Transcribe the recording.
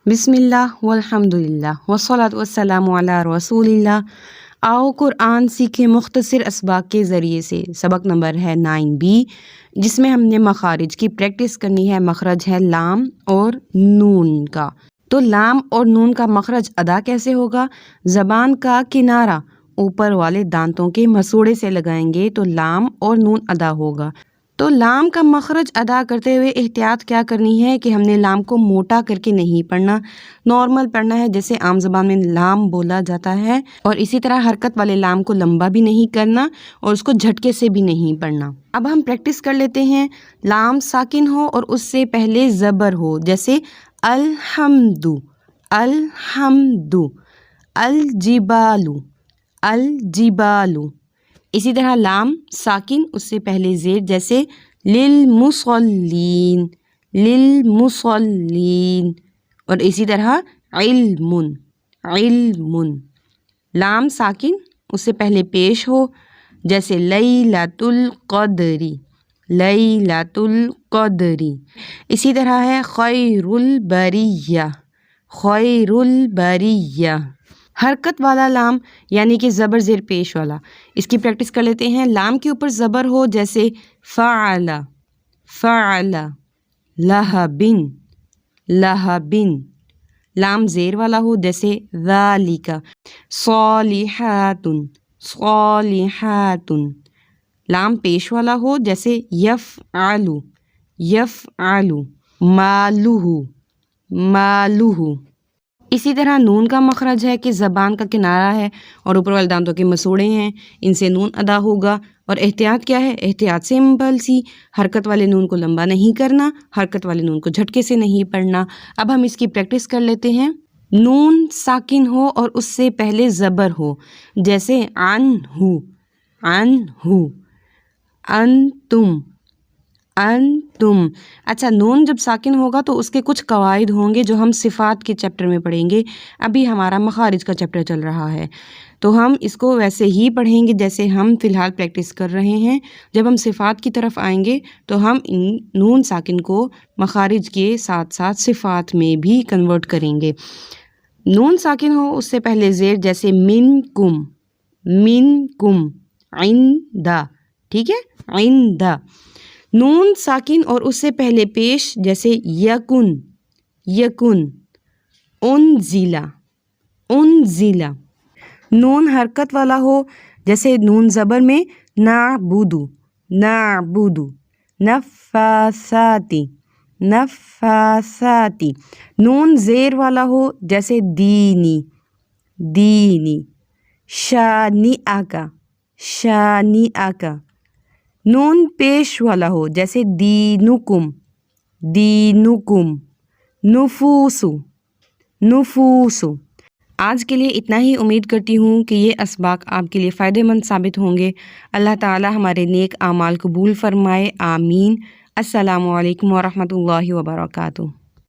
بسم اللہ والحمدللہ والصلاۃ والسلام علی رسول اللہ۔ آؤ قرآن سیکھیں مختصر اسباق کے ذریعے سے۔ سبق نمبر ہے 9B، جس میں ہم نے مخارج کی پریکٹس کرنی ہے۔ مخرج ہے لام اور نون کا۔ تو لام اور نون کا مخرج ادا کیسے ہوگا؟ زبان کا کنارہ اوپر والے دانتوں کے مسوڑے سے لگائیں گے تو لام اور نون ادا ہوگا۔ تو لام کا مخرج ادا کرتے ہوئے احتیاط کیا کرنی ہے کہ ہم نے لام کو موٹا کر کے نہیں پڑھنا، نارمل پڑھنا ہے جیسے عام زبان میں لام بولا جاتا ہے، اور اسی طرح حرکت والے لام کو لمبا بھی نہیں کرنا اور اس کو جھٹکے سے بھی نہیں پڑھنا۔ اب ہم پریکٹس کر لیتے ہیں۔ لام ساکن ہو اور اس سے پہلے زبر ہو، جیسے الحمد، الحمد، الجبال، الجبال۔ اسی طرح لام ساکن اس سے پہلے زیر، جیسے للمصلین، للمصلین، اور اسی طرح علم، علم۔ لام ساکن اس سے پہلے پیش ہو، جیسے لیلۃ القدر، لیلۃ القدر۔ اسی طرح ہے خیر البریہ، خیر البریہ۔ حرکت والا لام یعنی کہ زبر زیر پیش والا، اس کی پریکٹس کر لیتے ہیں۔ لام کے اوپر زبر ہو، جیسے فعل، فعل، لہب، لہب۔ لام زیر والا ہو، جیسے ذالک، صالحات، صالحات۔ لام پیش والا ہو، جیسے یفعل، یفعل، مالہ، مالہ۔ اسی طرح نون کا مخرج ہے کہ زبان کا کنارہ ہے اور اوپر والے دانتوں کے مسوڑے ہیں، ان سے نون ادا ہوگا۔ اور احتیاط کیا ہے؟ احتیاط سمپل سی، حرکت والے نون کو لمبا نہیں کرنا، حرکت والے نون کو جھٹکے سے نہیں پڑھنا۔ اب ہم اس کی پریکٹس کر لیتے ہیں۔ نون ساکن ہو اور اس سے پہلے زبر ہو، جیسے عنہ، عنہ، انتم، انتم۔ اچھا، نون جب ساکن ہوگا تو اس کے کچھ قواعد ہوں گے جو ہم صفات کے چیپٹر میں پڑھیں گے۔ ابھی ہمارا مخارج کا چیپٹر چل رہا ہے تو ہم اس کو ویسے ہی پڑھیں گے جیسے ہم فی الحال پریکٹس کر رہے ہیں۔ جب ہم صفات کی طرف آئیں گے تو ہم ان نون ساکن کو مخارج کے ساتھ ساتھ صفات میں بھی کنورٹ کریں گے۔ نون ساکن ہو اس سے پہلے زیر، جیسے منکم، منکم، عند، ٹھیک ہے، عند۔ نون ساکن اور اس سے پہلے پیش، جیسے یکن، یکن، انزل، انزل۔ نون حرکت والا ہو، جیسے نون زبر میں نعبد، نعبد، نفاسات، نفاسات۔ نون زیر والا ہو، جیسے دینی، دینی، شانئک، شانئک۔ نون پیش والا ہو، جیسے دینکم، دینکم، نفوس، نفوس۔ آج کے لیے اتنا ہی۔ امید کرتی ہوں کہ یہ اسباق آپ کے لیے فائدہ مند ثابت ہوں گے۔ اللہ تعالی ہمارے نیک اعمال قبول فرمائے، آمین۔ السلام علیکم ورحمۃ اللہ وبرکاتہ۔